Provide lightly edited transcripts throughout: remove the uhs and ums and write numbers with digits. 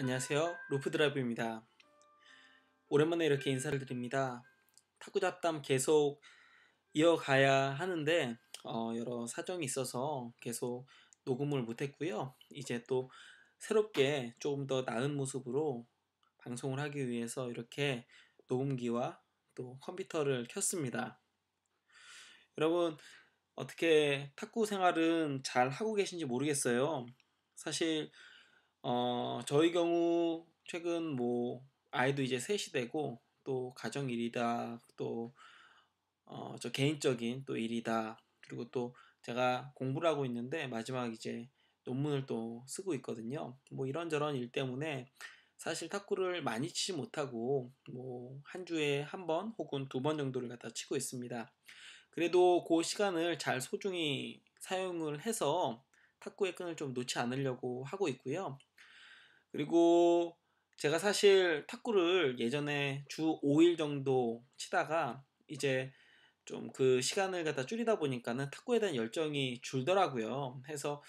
안녕하세요. 루프드라이브입니다. 오랜만에 이렇게 인사를 드립니다. 탁구 잡담 계속 이어가야 하는데 여러 사정이 있어서 계속 녹음을 못했고요. 이제 또 새롭게 조금 더 나은 모습으로 방송을 하기 위해서 이렇게 녹음기와 또 컴퓨터를 켰습니다. 여러분 어떻게 탁구 생활은 잘 하고 계신지 모르겠어요. 사실 저희 경우 최근 뭐 아이도 이제 셋이 되고 또 가정 일이다 또 저 개인적인 또 일이다 그리고 또 제가 공부를 하고 있는데 마지막 이제 논문을 또 쓰고 있거든요. 뭐 이런저런 일 때문에 사실 탁구를 많이 치지 못하고 뭐 한 주에 한 번 혹은 두 번 정도를 갖다 치고 있습니다. 그래도 그 시간을 잘 소중히 사용을 해서 탁구의 끈을 좀 놓지 않으려고 하고 있고요. 그리고 제가 사실 탁구를 예전에 주 5일 정도 치다가 이제 좀 그 시간을 갖다 줄이다 보니까는 탁구에 대한 열정이 줄더라고요. 해서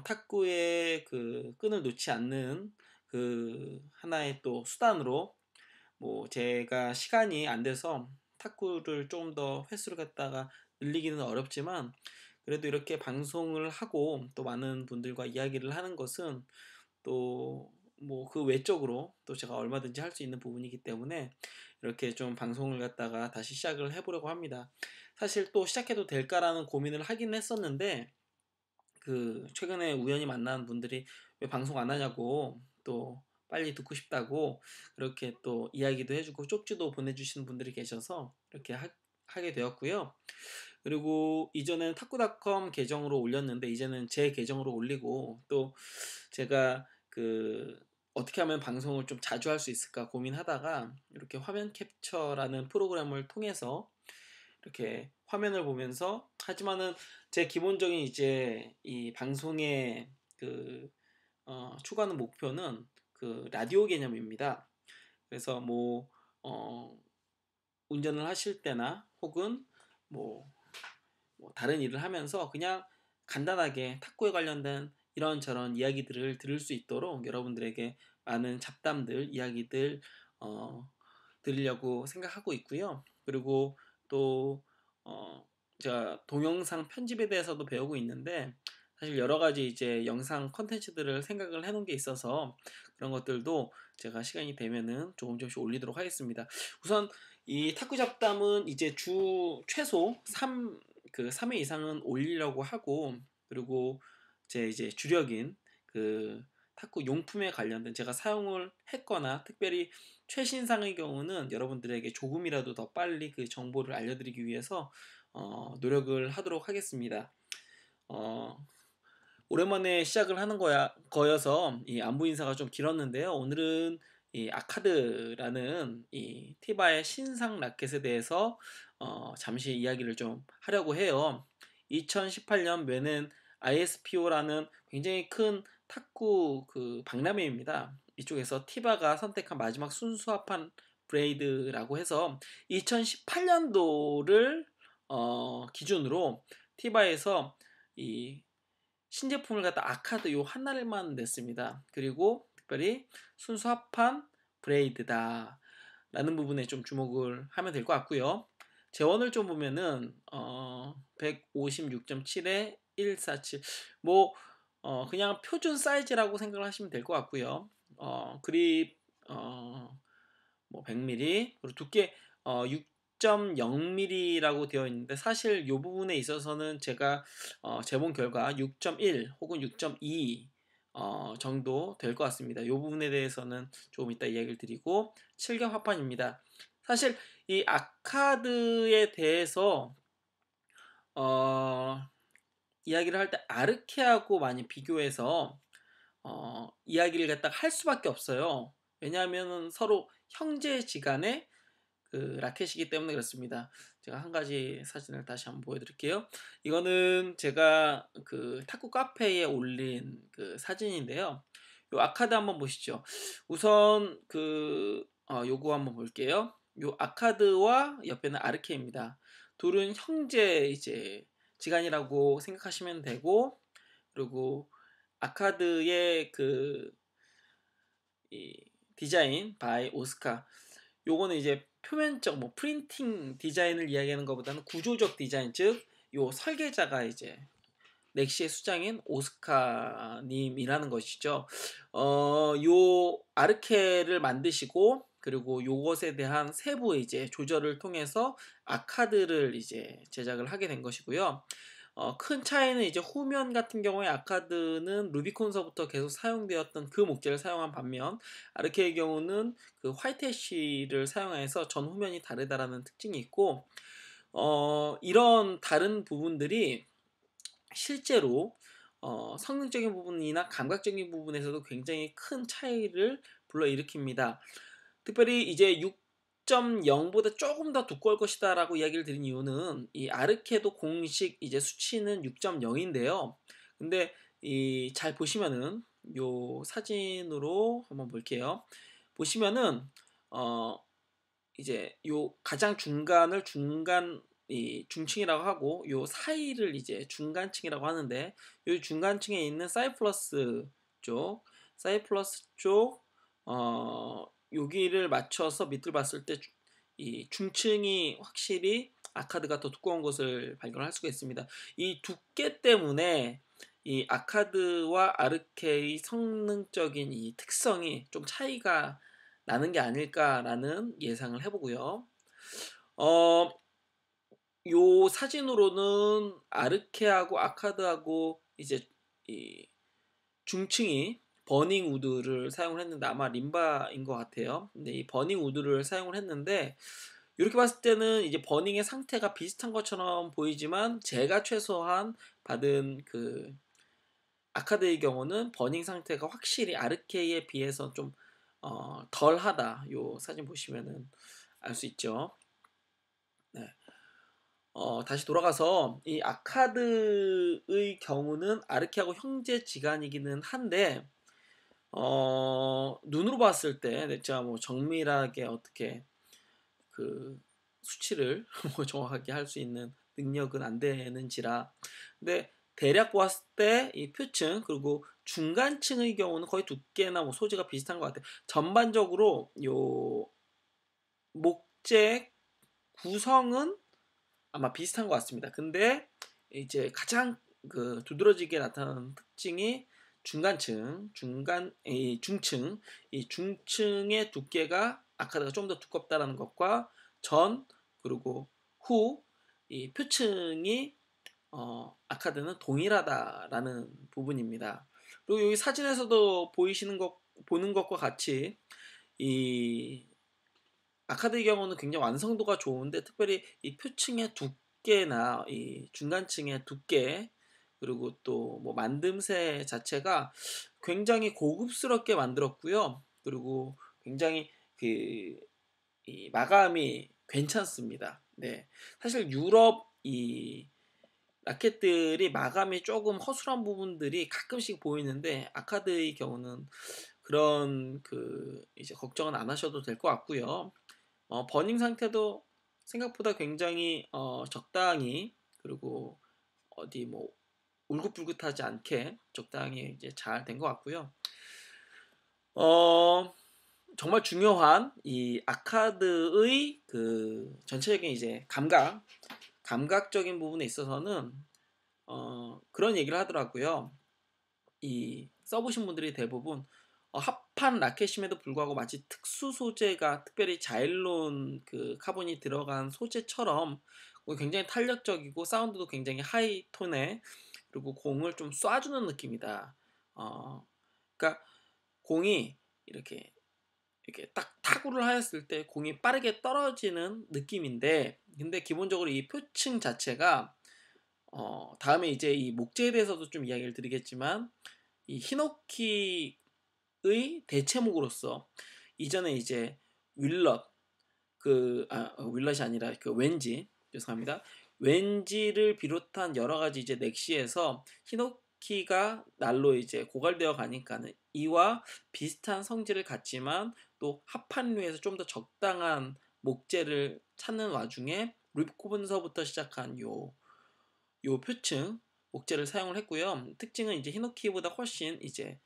탁구의 그 끈을 놓지 않는 그 하나의 또 수단으로 뭐 제가 시간이 안 돼서 탁구를 조금 더 횟수를 갖다가 늘리기는 어렵지만 그래도 이렇게 방송을 하고 또 많은 분들과 이야기를 하는 것은 또 뭐 그 외적으로 또 제가 얼마든지 할 수 있는 부분이기 때문에 이렇게 좀 방송을 갖다가 다시 시작을 해보려고 합니다. 사실 또 시작해도 될까라는 고민을 하긴 했었는데 그 최근에 우연히 만난 분들이 왜 방송 안 하냐고 또 빨리 듣고 싶다고 그렇게 또 이야기도 해주고 쪽지도 보내주시는 분들이 계셔서 이렇게 하게 되었고요. 그리고 이전에는 탁구닷컴 계정으로 올렸는데 이제는 제 계정으로 올리고 또 제가 그 어떻게 하면 방송을 좀 자주 할 수 있을까 고민하다가 이렇게 화면 캡처라는 프로그램을 통해서 이렇게 화면을 보면서 하지만은 제 기본적인 이제 이 방송의 그 추구하는 목표는 그 라디오 개념입니다. 그래서 뭐 운전을 하실 때나 혹은 뭐 다른 일을 하면서 그냥 간단하게 탁구에 관련된 이런저런 이야기들을 들을 수 있도록 여러분들에게 많은 잡담들, 이야기들 어, 드리려고 생각하고 있고요. 그리고 또 제가 동영상 편집에 대해서도 배우고 있는데 사실 여러 가지 이제 영상 컨텐츠들을 생각을 해놓은 게 있어서 그런 것들도 제가 시간이 되면은 조금씩 올리도록 하겠습니다. 우선 이 탁구 잡담은 이제 주 최소 3회 이상은 올리려고 하고 그리고 제 이제 주력인 그 탁구 용품에 관련된 제가 사용을 했거나 특별히 최신상의 경우는 여러분들에게 조금이라도 더 빨리 그 정보를 알려드리기 위해서 노력을 하도록 하겠습니다. 어, 오랜만에 시작을 하는 거여서 이 안부 인사가 좀 길었는데요. 오늘은 이 아카드라는 이 티바의 신상 라켓에 대해서 잠시 이야기를 좀 하려고 해요. 2018년 뇌는 ISPO라는 굉장히 큰 탁구 그 박람회입니다. 이쪽에서 티바가 선택한 마지막 순수합판 브레이드라고 해서 2018년도를 기준으로 티바에서 이 신제품을 갖다 아카드 요 하나를만 냈습니다. 그리고 특별히 순수 합판 브레이드다 라는 부분에 좀 주목을 하면 될 것 같고요. 재원을 좀 보면은 156.7에 147. 뭐 그냥 표준 사이즈라고 생각을 하시면 될 것 같고요. 그립 뭐 100mm 그리고 두께 6.0mm라고 되어 있는데 사실 이 부분에 있어서는 제가 재본 결과 6.1 혹은 6.2 정도 될 것 같습니다. 이 부분에 대해서는 조금 이따 이야기를 드리고 7겹 합판입니다. 사실 이 아카드에 대해서 어, 이야기를 할 때 아르케하고 많이 비교해서 이야기를 갖다가 할 수밖에 없어요. 왜냐하면 서로 형제지간의 그 라켓이기 때문에 그렇습니다. 제가 한 가지 사진을 다시 한번 보여드릴게요. 이거는 제가 그 탁구 카페에 올린 그 사진인데요. 요 아카드 한번 보시죠. 우선 그 요거 한번 볼게요. 요 아카드와 옆에는 아르케입니다. 둘은 형제 이제 지간이라고 생각하시면 되고 그리고 아카드의 그 이 디자인 바이 오스카. 요거는 이제 표면적 뭐 프린팅 디자인을 이야기하는 것보다는 구조적 디자인, 즉 요 설계자가 이제 넥시의 수장인 오스카 님이라는 것이죠. 요 아르케를 만드시고, 그리고 요것에 대한 세부 이제 조절을 통해서 아카드를 이제 제작을 하게 된 것이고요. 큰 차이는 이제 후면 같은 경우에 아카드는 루비콘서부터 계속 사용되었던 그 목재를 사용한 반면, 아르케의 경우는 그 화이트 애쉬를 사용해서 전 후면이 다르다라는 특징이 있고, 이런 다른 부분들이 실제로 성능적인 부분이나 감각적인 부분에서도 굉장히 큰 차이를 불러일으킵니다. 특별히 이제 6.0보다 조금 더 두꺼울 것이다 라고 이야기를 드린 이유는, 이 아르케도 공식 이제 수치는 6.0인데요. 근데 이 잘 보시면은 요 사진으로 한번 볼게요. 보시면은 어 이제 요 가장 중간을 중간 이 중층이라고 하고, 요 사이를 이제 중간층이라고 하는데, 요 중간층에 있는 사이플러스 쪽 여기를 맞춰서 밑을 봤을 때 이 중층이 확실히 아카드가 더 두꺼운 것을 발견할 수가 있습니다. 이 두께 때문에 이 아카드와 아르케의 성능적인 이 특성이 좀 차이가 나는 게 아닐까라는 예상을 해보고요. 어, 요 사진으로는 아르케하고 아카드하고 이제 이 중층이 버닝 우드를 사용을 했는데, 아마 림바인 것 같아요. 근데 이 버닝 우드를 사용을 했는데, 이렇게 봤을 때는 이제 버닝의 상태가 비슷한 것처럼 보이지만, 제가 최소한 받은 그 아카드의 경우는 버닝 상태가 확실히 아르케이에 비해서 좀 덜하다. 요 사진 보시면은 알 수 있죠. 네. 다시 돌아가서 이 아카드의 경우는 아르케하고 형제지간이기는 한데, 눈으로 봤을 때 제가 뭐 정밀하게 어떻게 그 수치를 뭐 정확하게 할 수 있는 능력은 안 되는지라. 근데 대략 보았을 때 이 표층 그리고 중간층의 경우는 거의 두께나 뭐 소재가 비슷한 것 같아요. 전반적으로 요 목재 구성은 아마 비슷한 것 같습니다. 근데 이제 가장 그 두드러지게 나타나는 특징이 중층, 이 중층의 두께가 아카드가 좀 더 두껍다라는 것과 전 그리고 후 이 표층이 아카드는 동일하다라는 부분입니다. 그리고 여기 사진에서도 보는 것과 같이 이 아카드의 경우는 굉장히 완성도가 좋은데, 특별히 이 표층의 두께나 이 중간층의 두께, 그리고 또 뭐 만듦새 자체가 굉장히 고급스럽게 만들었고요. 그리고 굉장히 그 이 마감이 괜찮습니다. 네. 사실 유럽 이 라켓들이 마감이 조금 허술한 부분들이 가끔씩 보이는데, 아카드의 경우는 그런 그 이제 걱정은 안 하셔도 될 것 같고요. 버닝 상태도 생각보다 굉장히 적당히, 그리고 어디 뭐 울긋불긋하지 않게 적당히 이제 잘 된 것 같고요. 어, 정말 중요한 이 아카드의 그 전체적인 이제 감각적인 부분에 있어서는 그런 얘기를 하더라고요. 이 써보신 분들이 대부분 합판 라켓임에도 불구하고 마치 특수 소재가, 특별히 자일론 그 카본이 들어간 소재처럼 굉장히 탄력적이고 사운드도 굉장히 하이톤에, 그리고 공을 좀 쏴주는 느낌이다. 그러니까 공이 이렇게 딱 타구를 하였을 때 공이 빠르게 떨어지는 느낌인데, 근데 기본적으로 이 표층 자체가 다음에 이제 이 목재에 대해서도 좀 이야기를 드리겠지만, 이 히노키의 대체목으로서 이전에 이제 윌럿 윌럿이 아니라 그 왠지, 죄송합니다. 왠지를 비롯한 여러 가지 이제 넥시에서 히노키가 날로 이제 고갈되어 가니까는 이와 비슷한 성질을 갖지만 또 합판류에서 좀 더 적당한 목재를 찾는 와중에 루비콘서부터 시작한 요 표층 목재를 사용을 했고요. 특징은 이제 히노키보다 훨씬 이제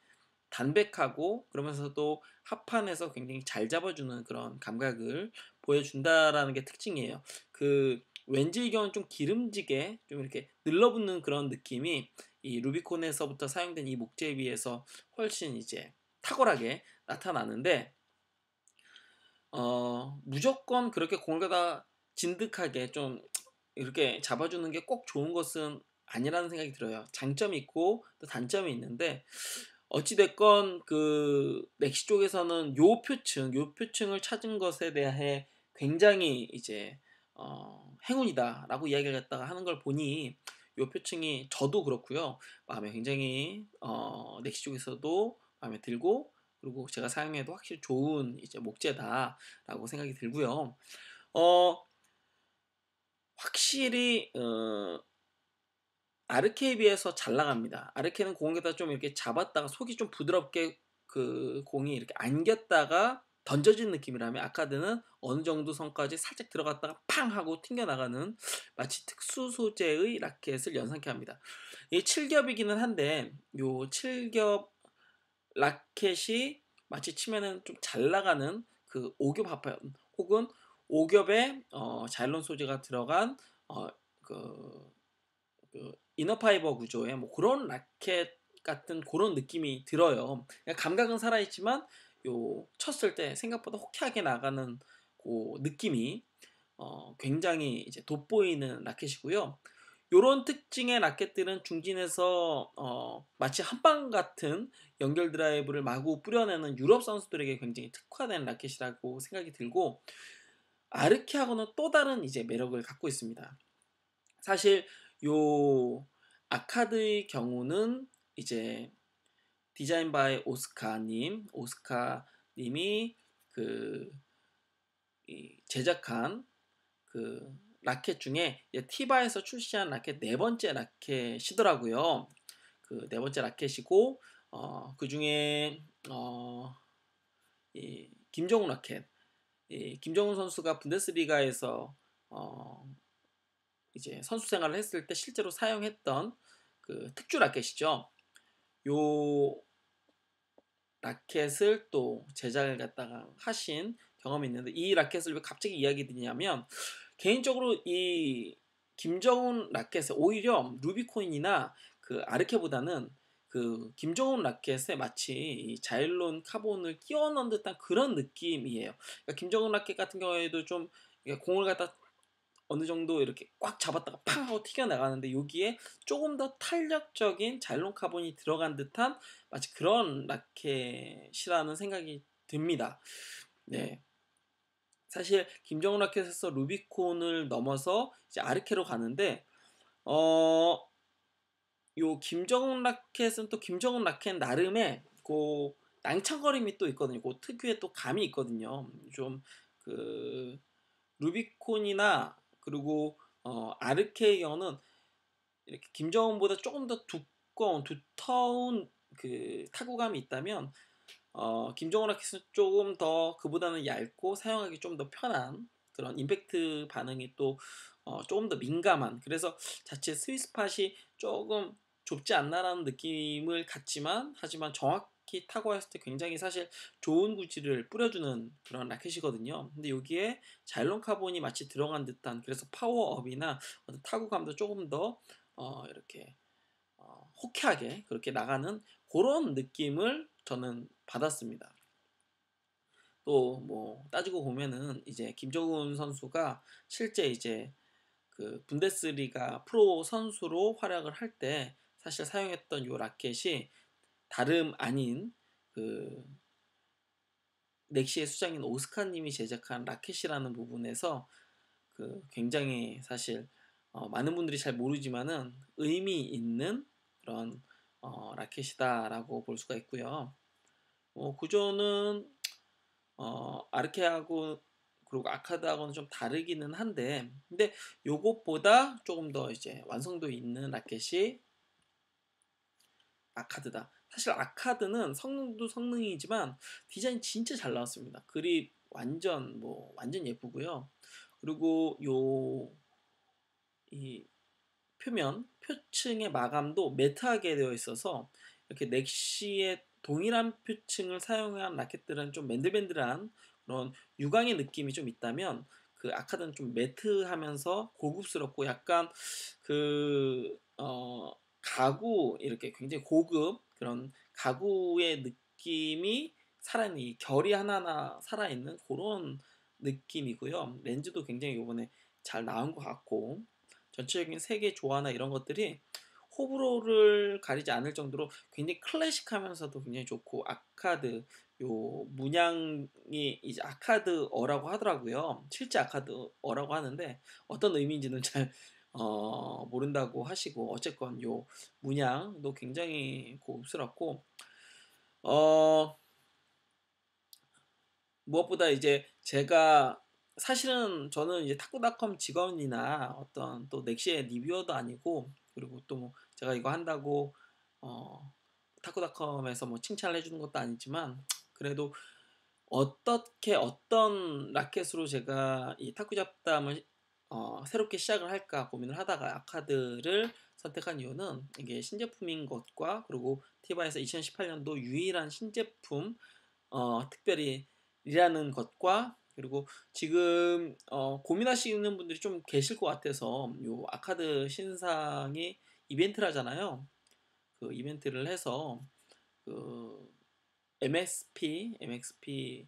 담백하고 그러면서도 합판에서 굉장히 잘 잡아주는 그런 감각을 보여준다라는 게 특징이에요. 그 왠지 이 경우는 좀 기름지게 좀 이렇게 늘러붙는 그런 느낌이 이 루비콘에서부터 사용된 이 목재에 비해서 훨씬 이제 탁월하게 나타나는데 무조건 그렇게 공을 갖다 진득하게 좀 이렇게 잡아주는 게 꼭 좋은 것은 아니라는 생각이 들어요. 장점이 있고 또 단점이 있는데 어찌됐건 그 넥시 쪽에서는 요 표층을 찾은 것에 대해 굉장히 이제 행운이다라고 이야기를 갖다가 하는 걸 보니 요 표층이 저도 그렇고요. 마음에 굉장히 넥시 쪽에서도 마음에 들고 그리고 제가 사용해도 확실히 좋은 이제 목재다라고 생각이 들고요. 어 확실히 아르케에 비해서 잘 나갑니다. 아르케는 공에다 좀 이렇게 잡았다가 속이 좀 부드럽게 그 공이 이렇게 안겼다가 던져진 느낌이라면 아카드는 어느 정도 선까지 살짝 들어갔다가 팡 하고 튕겨나가는 마치 특수 소재의 라켓을 연상케 합니다. 이 7겹이기는 한데 요 7겹 라켓이 마치 치면은 좀 잘 나가는 그 5겹 합판 혹은 5겹에 자일론 소재가 들어간 어, 그 이너파이버 구조의 뭐 그런 라켓 같은 그런 느낌이 들어요. 그러니까 감각은 살아있지만 요 쳤을 때 생각보다 호쾌하게 나가는 그 느낌이 굉장히 이제 돋보이는 라켓이고요. 요런 특징의 라켓들은 중진에서 마치 한방 같은 연결 드라이브를 마구 뿌려내는 유럽 선수들에게 굉장히 특화된 라켓이라고 생각이 들고 아르케하고는 또 다른 이제 매력을 갖고 있습니다. 사실 요 아카드의 경우는 이제 디자인 바이 오스카님이 그 제작한 그 라켓 중에 티바에서 출시한 라켓 네 번째 라켓이더라고요. 그 네 번째 라켓이고 그 중에 이 김정훈 라켓, 이 김정훈 선수가 분데스리가에서 이제 선수 생활을 했을 때 실제로 사용했던 그 특주 라켓이죠. 요 라켓을 또 제작을 갖다가 하신 경험이 있는데 이 라켓을 왜 갑자기 이야기 드리냐면 개인적으로 이 김정훈 라켓에 오히려 루비코인이나 그 아르케보다는 그 김정훈 라켓에 마치 이 자일론 카본을 끼워 넣은 듯한 그런 느낌이에요. 그러니까 김정훈 라켓 같은 경우에도 좀 공을 갖다 어느 정도 이렇게 꽉 잡았다가 팡 하고 튀겨나가는데 여기에 조금 더 탄력적인 자일론 카본이 들어간 듯한 마치 그런 라켓이라는 생각이 듭니다. 네. 사실 김정은 라켓에서 루비콘을 넘어서 이제 아르케로 가는데 어, 요 김정은 라켓은 또 김정은 라켓 나름의 그 낭창거림이 또 있거든요. 그 특유의 또 감이 있거든요. 좀 그 루비콘이나 그리고 아르케의 경우는 이렇게 김정은보다 조금 더 두꺼운 두터운 그 타구감이 있다면 김정은 라켓은 조금 더 그보다는 얇고 사용하기 좀 더 편한 그런 임팩트 반응이 또 조금 더 민감한 그래서 자체 스위스팟이 조금 좁지 않나라는 느낌을 갖지만 하지만 정확히 타고 했을 때 굉장히 사실 좋은 구질을 뿌려주는 그런 라켓이거든요. 근데 여기에 자일론 카본이 마치 들어간 듯한 그래서 파워업이나 어떤 타구감도 조금 더 이렇게 호쾌하게 그렇게 나가는 그런 느낌을 저는 받았습니다. 또 뭐 따지고 보면은 이제 김정훈 선수가 실제 이제 그 분데스리가 프로 선수로 활약을 할 때 사실 사용했던 요 라켓이 다름 아닌 그 넥시의 수장인 오스카님이 제작한 라켓이라는 부분에서 그 굉장히 사실 많은 분들이 잘 모르지만은 의미 있는 그런 라켓이다라고 볼 수가 있고요. 구조는 아르케하고 그리고 아카드하고는 좀 다르기는 한데 근데 요것보다 조금 더 이제 완성도 있는 라켓이 아카드다. 사실 아카드는 성능도 성능이지만 디자인 진짜 잘 나왔습니다. 그립 완전 예쁘고요. 그리고 요 이 표면 표층의 마감도 매트하게 되어 있어서 이렇게 넥시의 동일한 표층을 사용한 라켓들은 좀 맨들맨들한 그런 유광의 느낌이 좀 있다면 그 아카드는 좀 매트하면서 고급스럽고 약간 그 가구 이렇게 굉장히 고급 그런 가구의 느낌이 살아있는 이 결이 하나하나 살아있는 그런 느낌이고요. 렌즈도 굉장히 요번에 잘 나온 것 같고 전체적인 색의 조화나 이런 것들이 호불호를 가리지 않을 정도로 굉장히 클래식하면서도 굉장히 좋고 아카드 요 문양이 이제 아카드어라고 하더라고요. 실제 아카드어라고 하는데 어떤 의미인지는 잘 모른다고 하시고 어쨌건 요 문양도 굉장히 고급스럽고 어 무엇보다 이제 제가 사실은 저는 이제 탁구닷컴 직원이나 어떤 또 넥시의 리뷰어도 아니고 그리고 또 뭐 제가 이거 한다고 어 탁구닷컴에서 뭐 칭찬을 해주는 것도 아니지만 그래도 어떻게 어떤 라켓으로 제가 이 탁구 잡담을 새롭게 시작을 할까 고민을 하다가 아카드를 선택한 이유는 이게 신제품인 것과 그리고 티바에서 2018년도 유일한 신제품 특별히 일하는 것과 그리고 지금 고민하시는 분들이 좀 계실 것 같아서 요 아카드 신상이 이벤트라잖아요. 그 이벤트를 해서 그 MXP와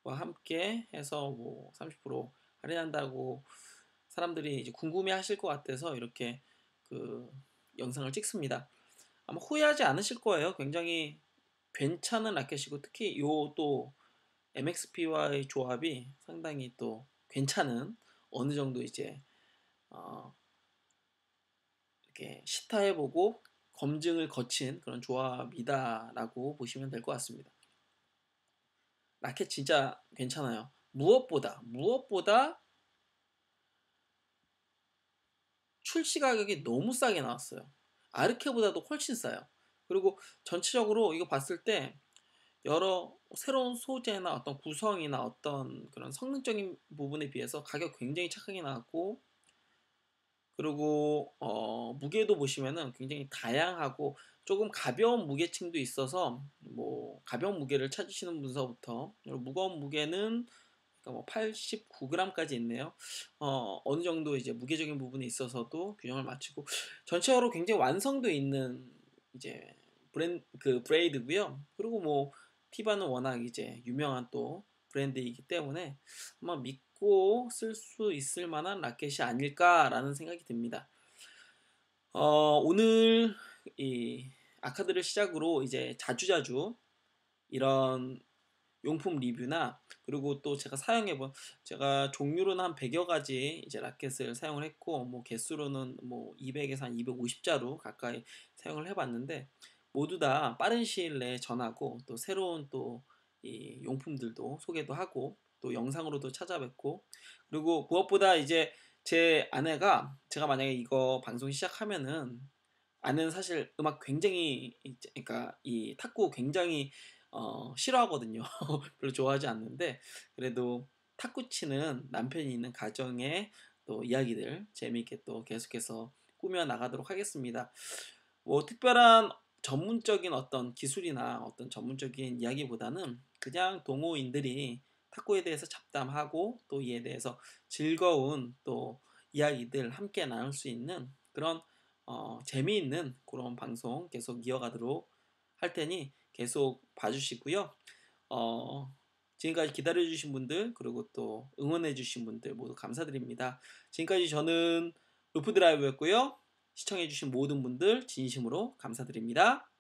함께 해서 뭐 30% 할인한다고 사람들이 이제 궁금해 하실 것 같아서 이렇게 그 영상을 찍습니다. 아마 후회하지 않으실 거예요. 굉장히 괜찮은 라켓이고 특히 요 또 MXP와의 조합이 상당히 또 괜찮은 어느 정도 이제 어 이렇게 시타해보고 검증을 거친 그런 조합이다라고 보시면 될 것 같습니다. 라켓 진짜 괜찮아요. 무엇보다 출시 가격이 너무 싸게 나왔어요. 아르케보다도 훨씬 싸요. 그리고 전체적으로 이거 봤을 때 여러 새로운 소재나 어떤 구성이나 어떤 그런 성능적인 부분에 비해서 가격 굉장히 착하게 나왔고 그리고 무게도 보시면은 굉장히 다양하고 조금 가벼운 무게층도 있어서 뭐 가벼운 무게를 찾으시는 분서부터 무거운 무게는 그러니까 뭐 89g까지 있네요. 어느 정도 이제 무게적인 부분에 있어서도 균형을 맞추고 전체적으로 굉장히 완성도 있는 이제 브레이드고요. 그리고 뭐 티바는 워낙 이제 유명한 또 브랜드이기 때문에 아마 믿고 쓸 수 있을 만한 라켓이 아닐까라는 생각이 듭니다. 오늘 이 아카드를 시작으로 이제 자주자주 이런 용품 리뷰나 그리고 또 제가 사용해본 제가 종류로는 한 100여 가지 이제 라켓을 사용을 했고 뭐 개수로는 뭐 200에서 한 250자루 가까이 사용을 해봤는데 모두 다 빠른 시일 내에 전하고 또 새로운 또 이 용품들도 소개도 하고 또 영상으로도 찾아뵙고 그리고 무엇보다 이제 제 아내가 제가 만약에 이거 방송 시작하면은 아내는 사실 음악 굉장히 그러니까 이 탁구 굉장히 싫어하거든요. 별로 좋아하지 않는데 그래도 탁구 치는 남편이 있는 가정의 또 이야기들 재미있게 또 계속해서 꾸며 나가도록 하겠습니다. 뭐 특별한 전문적인 어떤 기술이나 어떤 전문적인 이야기보다는 그냥 동호인들이 탁구에 대해서 잡담하고 또 이에 대해서 즐거운 또 이야기들 함께 나눌 수 있는 그런 재미있는 그런 방송 계속 이어가도록 할 테니 계속 봐주시고요. 어, 지금까지 기다려주신 분들 그리고 또 응원해주신 분들 모두 감사드립니다. 지금까지 저는 루프 드라이브였고요. 시청해주신 모든 분들 진심으로 감사드립니다.